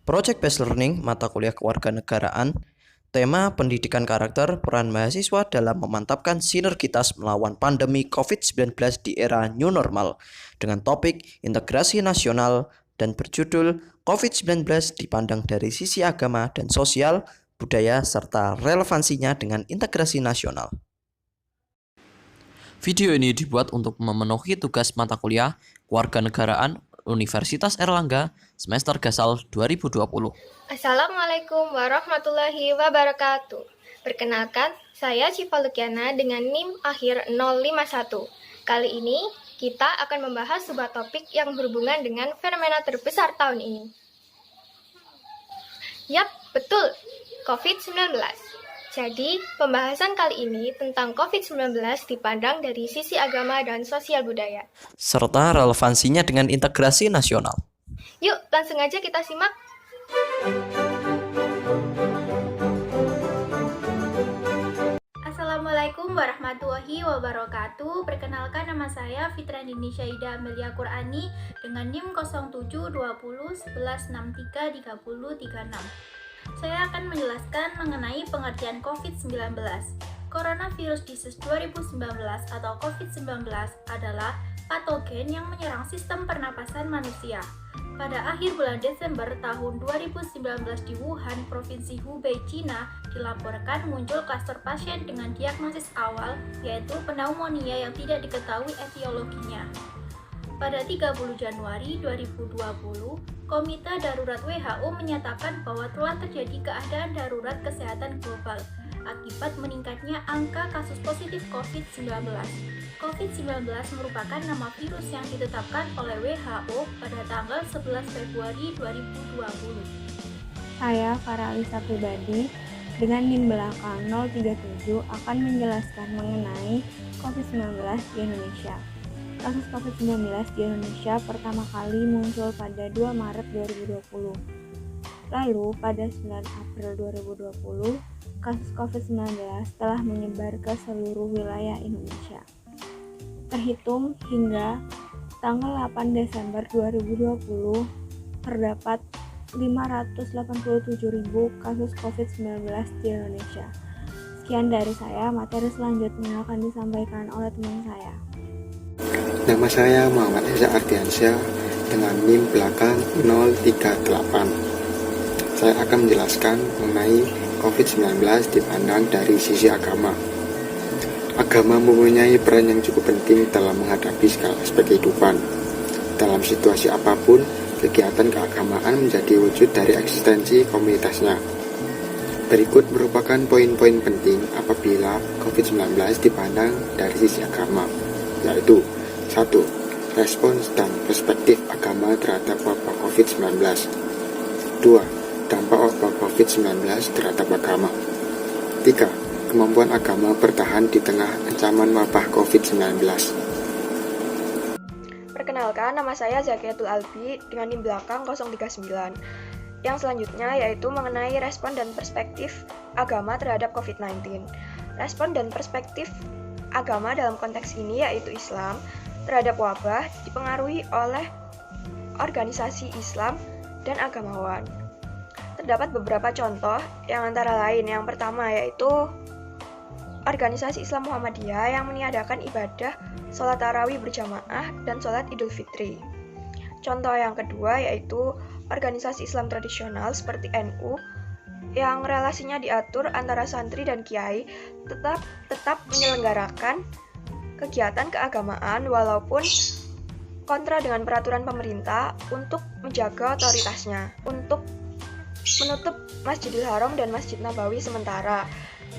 Project Based Learning, mata kuliah kewarganegaraan, tema pendidikan karakter, peran mahasiswa dalam memantapkan sinergitas melawan pandemi COVID-19 di era new normal, dengan topik integrasi nasional dan berjudul COVID-19 dipandang dari sisi agama dan sosial, budaya, serta relevansinya dengan integrasi nasional. Video ini dibuat untuk memenuhi tugas mata kuliah kewarganegaraan Universitas Airlangga semester Gasal 2020. Assalamualaikum warahmatullahi wabarakatuh. Perkenalkan, saya Syifa Lukiana dengan NIM akhir 051. Kali ini kita akan membahas sebuah topik yang berhubungan dengan fenomena terbesar tahun ini. Yap, betul, COVID-19. Jadi, pembahasan kali ini tentang COVID-19 dipandang dari sisi agama dan sosial budaya, serta relevansinya dengan integrasi nasional. Yuk, langsung aja kita simak. Assalamualaikum warahmatullahi wabarakatuh. Perkenalkan, nama saya Fitra Indonesia Ida Amelia Qurani dengan NIM 072011633036. Saya akan menjelaskan mengenai pengertian COVID-19. Coronavirus Disease 2019 atau COVID-19 adalah patogen yang menyerang sistem pernapasan manusia. Pada akhir bulan Desember tahun 2019 di Wuhan, Provinsi Hubei, Cina, dilaporkan muncul klaster pasien dengan diagnosis awal, yaitu pneumonia yang tidak diketahui etiologinya. Pada 30 Januari 2020, Komite Darurat WHO menyatakan bahwa telah terjadi keadaan darurat kesehatan global akibat meningkatnya angka kasus positif COVID-19. COVID-19 merupakan nama virus yang ditetapkan oleh WHO pada tanggal 11 Februari 2020. Saya, Farah Alisa Pribadi, dengan NIM belakang 037 akan menjelaskan mengenai COVID-19 di Indonesia. Kasus COVID-19 di Indonesia pertama kali muncul pada 2 Maret 2020. Lalu, pada 9 April 2020, kasus COVID-19 telah menyebar ke seluruh wilayah Indonesia. Terhitung hingga tanggal 8 Desember 2020, terdapat 587.000 kasus COVID-19 di Indonesia. Sekian dari saya, materi selanjutnya akan disampaikan oleh teman saya. Nama saya Muhammad Eza Ardiansyah dengan NIM belakang 038. Saya akan menjelaskan mengenai COVID-19 dipandang dari sisi agama. Agama mempunyai peran yang cukup penting dalam menghadapi segala aspek kehidupan. Dalam situasi apapun, kegiatan keagamaan menjadi wujud dari eksistensi komunitasnya. Berikut merupakan poin-poin penting apabila COVID-19 dipandang dari sisi agama, yaitu 1. Respons dan perspektif agama terhadap wabah COVID-19. 2. Dampak wabah COVID-19 terhadap agama. 3. Kemampuan agama bertahan di tengah ancaman wabah COVID-19. Perkenalkan, nama saya Zakiatul Albi dengan NIM belakang 039. Yang selanjutnya yaitu mengenai respon dan perspektif agama terhadap COVID-19. Respon dan perspektif agama dalam konteks ini yaitu Islam terhadap wabah dipengaruhi oleh organisasi Islam dan agamawan. Terdapat beberapa contoh yang antara lain yang pertama yaitu organisasi Islam Muhammadiyah yang meniadakan ibadah sholat tarawih berjamaah dan sholat idul fitri. Contoh yang kedua yaitu organisasi Islam tradisional seperti NU yang relasinya diatur antara santri dan kiai tetap menyelenggarakan kegiatan keagamaan walaupun kontra dengan peraturan pemerintah untuk menjaga otoritasnya, untuk menutup Masjidil Haram dan Masjid Nabawi sementara,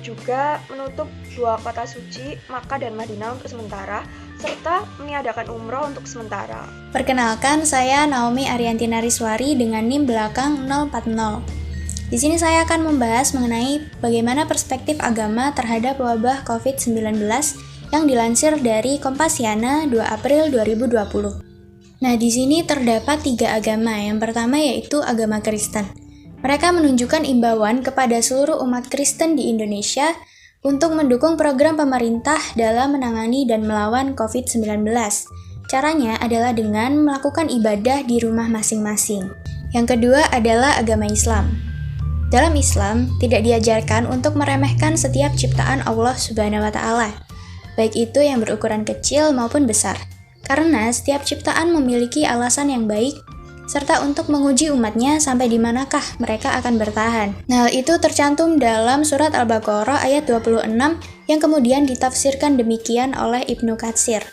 juga menutup 2 kota suci Makkah dan Madinah untuk sementara, serta meniadakan umroh untuk sementara. Perkenalkan, saya Naomi Arianti Nariswari dengan NIM belakang 040. Di sini saya akan membahas mengenai bagaimana perspektif agama terhadap wabah COVID-19 yang dilansir dari Kompasiana 2 April 2020. Nah, di sini terdapat 3 agama. Yang pertama yaitu agama Kristen. Mereka menunjukkan imbauan kepada seluruh umat Kristen di Indonesia untuk mendukung program pemerintah dalam menangani dan melawan COVID-19. Caranya adalah dengan melakukan ibadah di rumah masing-masing. Yang kedua adalah agama Islam. Dalam Islam, tidak diajarkan untuk meremehkan setiap ciptaan Allah Subhanahu wa Ta'ala, baik itu yang berukuran kecil maupun besar, karena setiap ciptaan memiliki alasan yang baik serta untuk menguji umatnya sampai di manakah mereka akan bertahan. Nah, hal itu tercantum dalam surat Al-Baqarah ayat 26 yang kemudian ditafsirkan demikian oleh Ibnu Katsir.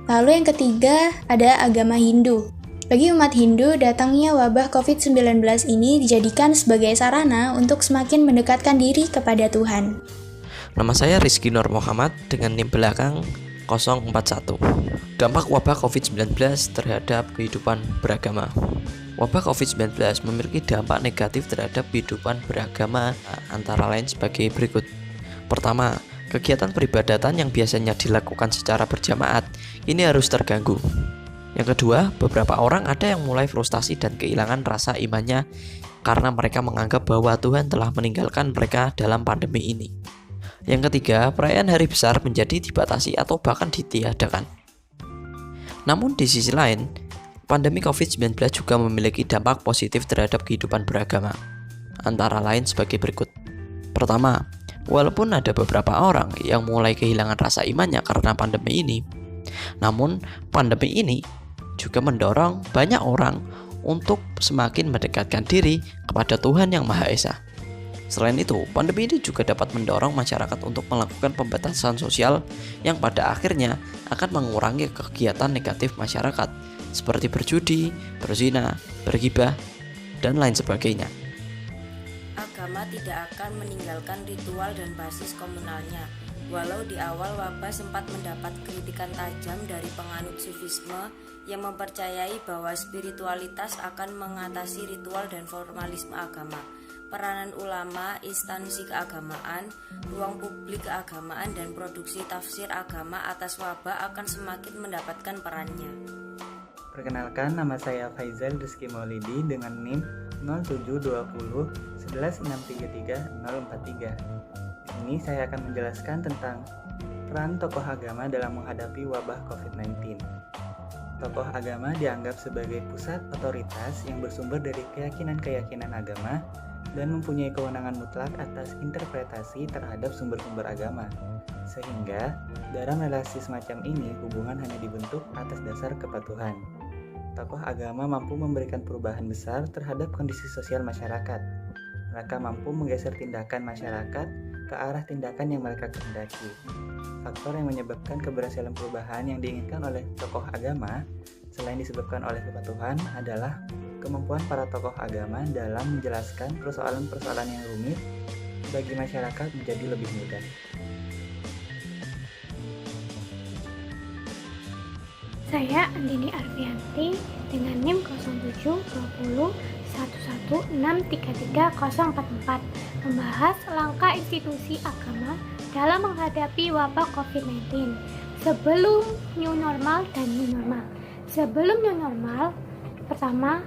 Lalu yang ketiga ada agama Hindu. Bagi umat Hindu, datangnya wabah COVID-19 ini dijadikan sebagai sarana untuk semakin mendekatkan diri kepada Tuhan. Nama saya Rizky Nur Muhammad dengan NIM belakang 041. Dampak wabah COVID-19 terhadap kehidupan beragama. Wabah COVID-19 memiliki dampak negatif terhadap kehidupan beragama antara lain sebagai berikut. Pertama, kegiatan peribadatan yang biasanya dilakukan secara berjamaat ini harus terganggu. Yang kedua, beberapa orang ada yang mulai frustasi dan kehilangan rasa imannya karena mereka menganggap bahwa Tuhan telah meninggalkan mereka dalam pandemi ini. Yang ketiga, perayaan hari besar menjadi dibatasi atau bahkan ditiadakan. Namun di sisi lain, pandemi COVID-19 juga memiliki dampak positif terhadap kehidupan beragama, antara lain sebagai berikut. Pertama, walaupun ada beberapa orang yang mulai kehilangan rasa imannya karena pandemi ini, namun pandemi ini juga mendorong banyak orang untuk semakin mendekatkan diri kepada Tuhan Yang Maha Esa. Selain itu, pandemi ini juga dapat mendorong masyarakat untuk melakukan pembatasan sosial yang pada akhirnya akan mengurangi kegiatan negatif masyarakat seperti berjudi, berzina, bergibah, dan lain sebagainya. Agama tidak akan meninggalkan ritual dan basis komunalnya. Walau di awal wabah sempat mendapat kritikan tajam dari penganut sufisme yang mempercayai bahwa spiritualitas akan mengatasi ritual dan formalisme agama. Peranan ulama, instansi keagamaan, ruang publik keagamaan, dan produksi tafsir agama atas wabah akan semakin mendapatkan perannya. Perkenalkan, nama saya Faizal Rizky Maulidi dengan NIM 0720 11633043. Di sini saya akan menjelaskan tentang peran tokoh agama dalam menghadapi wabah COVID-19. Tokoh agama dianggap sebagai pusat otoritas yang bersumber dari keyakinan-keyakinan agama dan mempunyai kewenangan mutlak atas interpretasi terhadap sumber-sumber agama. Sehingga, dalam relasi semacam ini, hubungan hanya dibentuk atas dasar kepatuhan. Tokoh agama mampu memberikan perubahan besar terhadap kondisi sosial masyarakat. Mereka mampu menggeser tindakan masyarakat ke arah tindakan yang mereka kehendaki. Faktor yang menyebabkan keberhasilan perubahan yang diinginkan oleh tokoh agama, selain disebabkan oleh kepatuhan, adalah kemampuan para tokoh agama dalam menjelaskan persoalan-persoalan yang rumit bagi masyarakat menjadi lebih mudah. Saya Andini Arfianti dengan NIM 0720 11633044 membahas langkah institusi agama dalam menghadapi wabah COVID-19 sebelum new normal dan new normal. Sebelum new normal, pertama,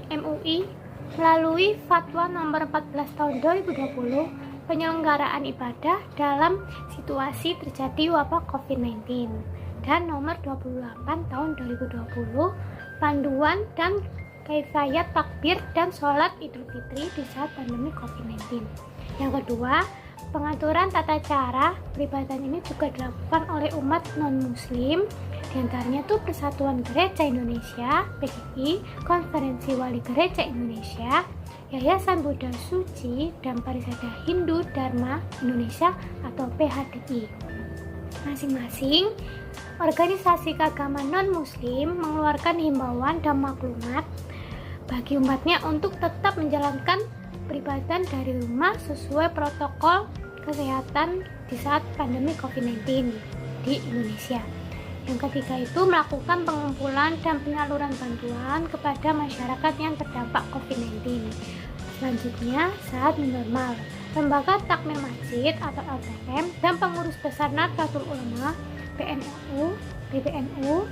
MUI melalui Fatwa nomor 14 tahun 2020 penyelenggaraan ibadah dalam situasi terjadi wabah COVID-19 dan nomor 28 tahun 2020 panduan dan kaifiyat takbir dan sholat Idul Fitri di saat pandemi COVID-19. Yang kedua, pengaturan tata cara peribadatan ini juga dilakukan oleh umat non-muslim, diantaranya itu Persatuan Gereja Indonesia, PGI, Konferensi Wali Gereja Indonesia, Yayasan Buddha Suci, dan Parisada Hindu Dharma Indonesia atau PHDI. Masing-masing organisasi keagamaan non-muslim mengeluarkan himbauan dan maklumat bagi umatnya untuk tetap menjalankan peribadatan dari rumah sesuai protokol kesehatan di saat pandemi COVID-19 di Indonesia. Yang ketiga itu melakukan pengumpulan dan penyaluran bantuan kepada masyarakat yang terdampak COVID-19. Selanjutnya, saat new normal, Lembaga Takmir Masjid atau LTM dan Pengurus Besar Nahdlatul Ulama PBNU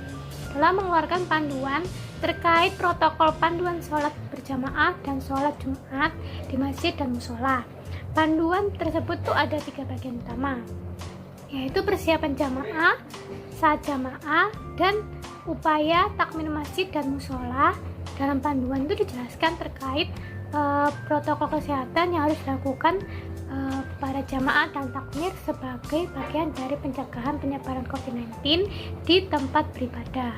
telah mengeluarkan panduan terkait protokol panduan sholat berjamaah dan sholat Jumat di masjid dan musola. Panduan tersebut tuh ada 3 bagian utama, yaitu persiapan jamaah, saat jamaah, dan upaya takmir masjid dan musola dalam panduan itu dijelaskan terkait protokol kesehatan yang harus dilakukan para jamaah dan takmir sebagai bagian dari pencegahan penyebaran COVID-19 di tempat beribadah.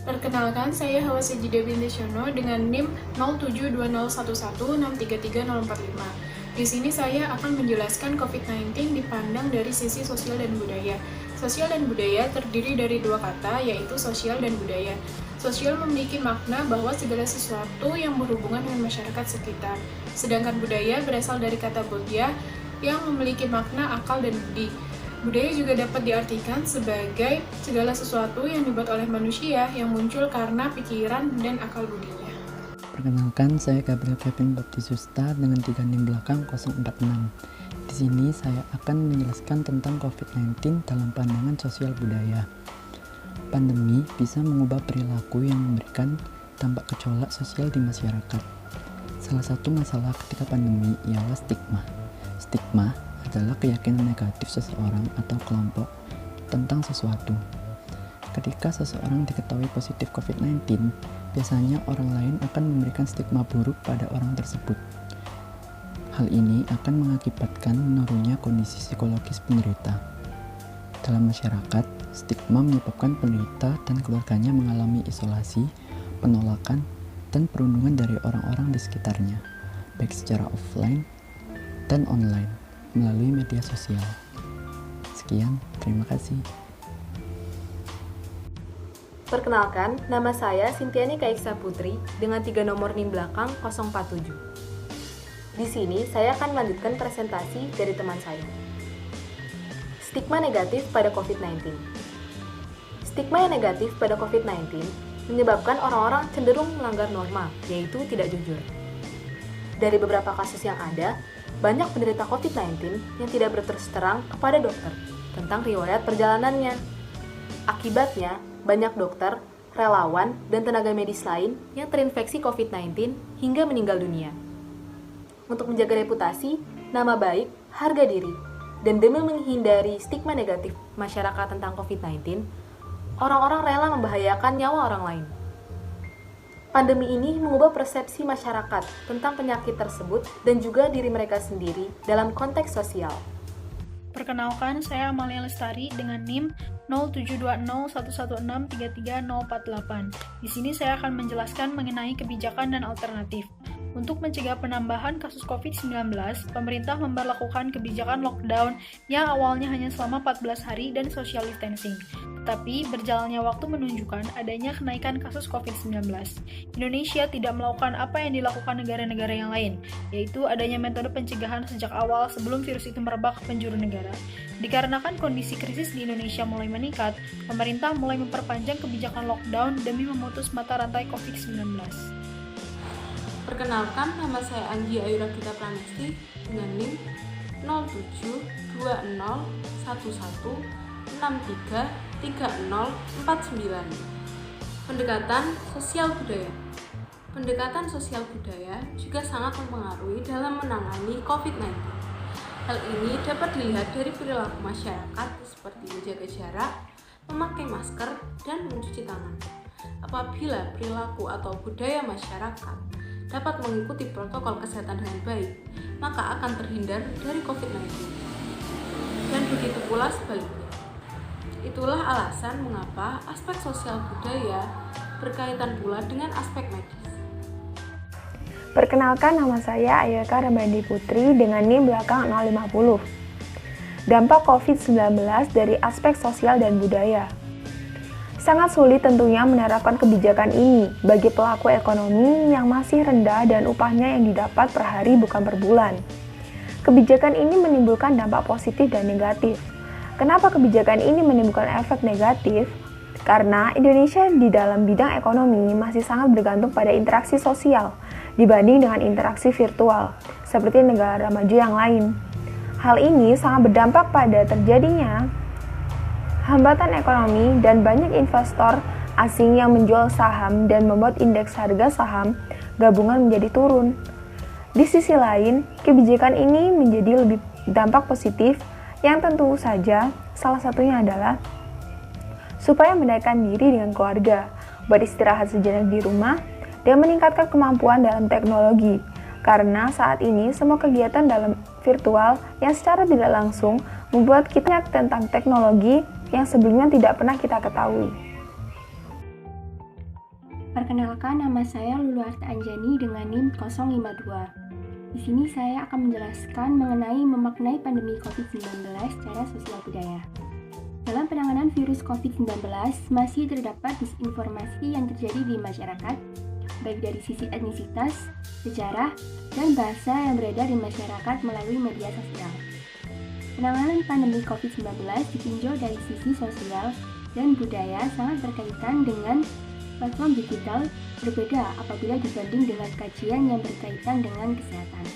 Perkenalkan, saya Hawa Sejida binti Syono dengan NIM 07201133045. Di sini saya akan menjelaskan COVID-19 dipandang dari sisi sosial dan budaya. Sosial dan budaya terdiri dari dua kata, yaitu sosial dan budaya. Sosial memiliki makna bahwa segala sesuatu yang berhubungan dengan masyarakat sekitar. Sedangkan budaya berasal dari kata bodya yang memiliki makna akal dan budi. Budaya juga dapat diartikan sebagai segala sesuatu yang dibuat oleh manusia yang muncul karena pikiran dan akal budinya. Perkenalkan, saya Gabriel Kevin Baptisusta dengan 3 NIM belakang 046. Di sini saya akan menjelaskan tentang COVID-19 dalam pandangan sosial budaya. Pandemi bisa mengubah perilaku yang memberikan dampak gejolak sosial di masyarakat. Salah satu masalah ketika pandemi ialah stigma. Stigma adalah keyakinan negatif seseorang atau kelompok tentang sesuatu. Ketika seseorang diketahui positif COVID-19, biasanya orang lain akan memberikan stigma buruk pada orang tersebut. Hal ini akan mengakibatkan menurunnya kondisi psikologis penderita. Dalam masyarakat, stigma menyebabkan penderita dan keluarganya mengalami isolasi, penolakan, dan perundungan dari orang-orang di sekitarnya, baik secara offline dan online, melalui media sosial. Sekian, terima kasih. Perkenalkan, nama saya Sintiani Kaiksa Putri dengan 3 nomor NIM belakang 047. Di sini saya akan melanjutkan presentasi dari teman saya. Stigma negatif pada COVID-19. Stigma yang negatif pada COVID-19 menyebabkan orang-orang cenderung melanggar norma, yaitu tidak jujur. Dari beberapa kasus yang ada, banyak penderita COVID-19 yang tidak berterus terang kepada dokter tentang riwayat perjalanannya. Akibatnya, banyak dokter, relawan, dan tenaga medis lain yang terinfeksi COVID-19 hingga meninggal dunia. Untuk menjaga reputasi, nama baik, harga diri, dan demi menghindari stigma negatif masyarakat tentang COVID-19, orang-orang rela membahayakan nyawa orang lain. Pandemi ini mengubah persepsi masyarakat tentang penyakit tersebut dan juga diri mereka sendiri dalam konteks sosial. Perkenalkan, saya Amalia Lestari dengan NIM 072011633048. Di sini saya akan menjelaskan mengenai kebijakan dan alternatif. Untuk mencegah penambahan kasus COVID-19, pemerintah memberlakukan kebijakan lockdown yang awalnya hanya selama 14 hari dan social distancing. Tetapi, berjalannya waktu menunjukkan adanya kenaikan kasus COVID-19. Indonesia tidak melakukan apa yang dilakukan negara-negara yang lain, yaitu adanya metode pencegahan sejak awal sebelum virus itu merebak ke penjuru negara. Dikarenakan kondisi krisis di Indonesia mulai meningkat, pemerintah mulai memperpanjang kebijakan lockdown demi memutus mata rantai COVID-19. Perkenalkan, nama saya Anggi Ayura Gita Pranesti dengan NIM 072611633049. Pendekatan sosial budaya. Pendekatan sosial budaya juga sangat mempengaruhi dalam menangani COVID-19. Hal ini dapat dilihat dari perilaku masyarakat seperti menjaga jarak, memakai masker, dan mencuci tangan. Apabila perilaku atau budaya masyarakat dapat mengikuti protokol kesehatan dengan baik, maka akan terhindar dari COVID-19. Dan begitu pula sebaliknya. Itulah alasan mengapa aspek sosial budaya berkaitan pula dengan aspek medis. Perkenalkan, nama saya Ayaka Ramadi Putri dengan NIM belakang 050. Dampak COVID-19 dari aspek sosial dan budaya. Sangat sulit tentunya menerapkan kebijakan ini bagi pelaku ekonomi yang masih rendah dan upahnya yang didapat per hari bukan per bulan. Kebijakan ini menimbulkan dampak positif dan negatif. Kenapa kebijakan ini menimbulkan efek negatif? Karena Indonesia di dalam bidang ekonomi masih sangat bergantung pada interaksi sosial dibanding dengan interaksi virtual, seperti negara maju yang lain. Hal ini sangat berdampak pada terjadinya hambatan ekonomi dan banyak investor asing yang menjual saham dan membuat indeks harga saham gabungan menjadi turun. Di sisi lain, kebijakan ini menjadi lebih dampak positif yang tentu saja salah satunya adalah supaya mendekatkan diri dengan keluarga, beristirahat sejenak di rumah, dan meningkatkan kemampuan dalam teknologi. Karena saat ini semua kegiatan dalam virtual yang secara tidak langsung membuat kita tentang teknologi yang sebelumnya tidak pernah kita ketahui. Perkenalkan, nama saya Lulu Arta Anjani dengan NIM 052. Di sini saya akan menjelaskan mengenai memaknai pandemi COVID-19 secara sosial budaya. Dalam penanganan virus COVID-19, masih terdapat disinformasi yang terjadi di masyarakat, baik dari sisi etnisitas, sejarah, dan bahasa yang beredar di masyarakat melalui media sosial. Penanganan pandemi COVID-19 ditinjau dari sisi sosial dan budaya sangat berkaitan dengan platform digital berbeda apabila dibanding dengan kajian yang berkaitan dengan kesehatan.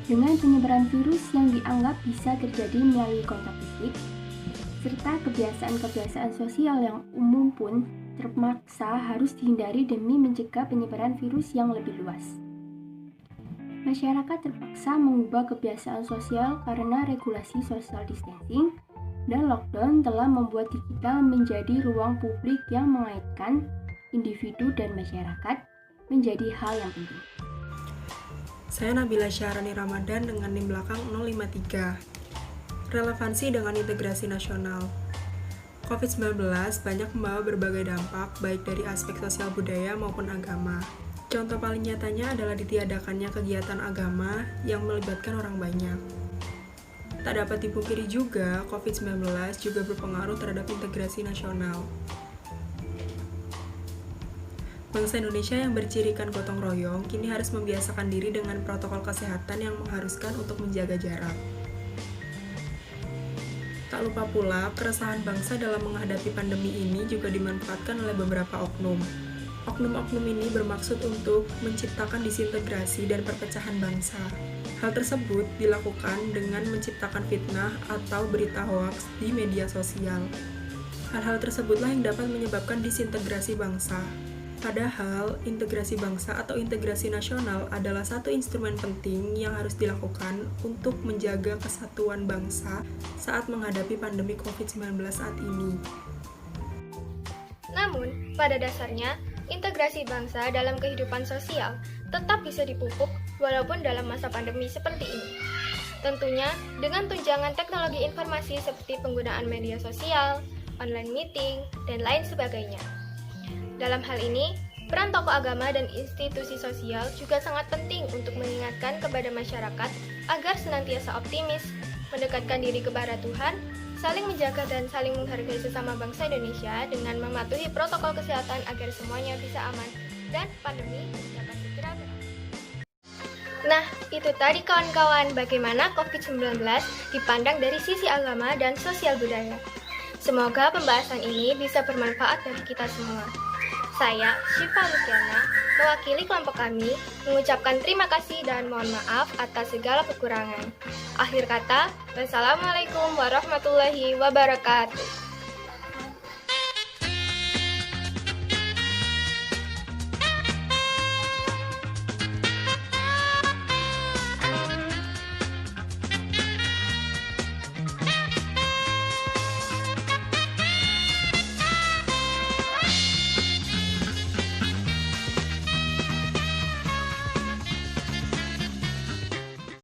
Dengan penyebaran virus yang dianggap bisa terjadi melalui kontak fisik, serta kebiasaan-kebiasaan sosial yang umum pun terpaksa harus dihindari demi mencegah penyebaran virus yang lebih luas. Masyarakat terpaksa mengubah kebiasaan sosial karena regulasi social distancing, dan lockdown telah membuat digital menjadi ruang publik yang mengaitkan individu dan masyarakat menjadi hal yang penting. Saya Nabila Syahrani Ramadan dengan NIM belakang 053. Relevansi dengan integrasi nasional. COVID-19 banyak membawa berbagai dampak baik dari aspek sosial budaya maupun agama. Contoh paling nyatanya adalah ditiadakannya kegiatan agama yang melibatkan orang banyak. Tak dapat dipungkiri juga, COVID-19 juga berpengaruh terhadap integrasi nasional. Bangsa Indonesia yang bercirikan gotong royong kini harus membiasakan diri dengan protokol kesehatan yang mengharuskan untuk menjaga jarak. Tak lupa pula, keresahan bangsa dalam menghadapi pandemi ini juga dimanfaatkan oleh beberapa oknum. Oknum-oknum ini bermaksud untuk menciptakan disintegrasi dan perpecahan bangsa. Hal tersebut dilakukan dengan menciptakan fitnah atau berita hoaks di media sosial. Hal-hal tersebutlah yang dapat menyebabkan disintegrasi bangsa. Padahal, integrasi bangsa atau integrasi nasional adalah satu instrumen penting yang harus dilakukan untuk menjaga kesatuan bangsa saat menghadapi pandemi COVID-19 saat ini. Namun, pada dasarnya, integrasi bangsa dalam kehidupan sosial tetap bisa dipupuk walaupun dalam masa pandemi seperti ini. Tentunya dengan tunjangan teknologi informasi seperti penggunaan media sosial, online meeting, dan lain sebagainya. Dalam hal ini, peran tokoh agama dan institusi sosial juga sangat penting untuk mengingatkan kepada masyarakat agar senantiasa optimis, mendekatkan diri kepada Tuhan, saling menjaga dan saling menghargai sesama bangsa Indonesia dengan mematuhi protokol kesehatan agar semuanya bisa aman dan pandemi dapat segera berakhir. Nah, itu tadi kawan-kawan bagaimana COVID-19 dipandang dari sisi agama dan sosial budaya. Semoga pembahasan ini bisa bermanfaat bagi kita semua. Saya, Syifa Lukiana, mewakili kelompok kami, mengucapkan terima kasih dan mohon maaf atas segala kekurangan. Akhir kata, wassalamualaikum warahmatullahi wabarakatuh.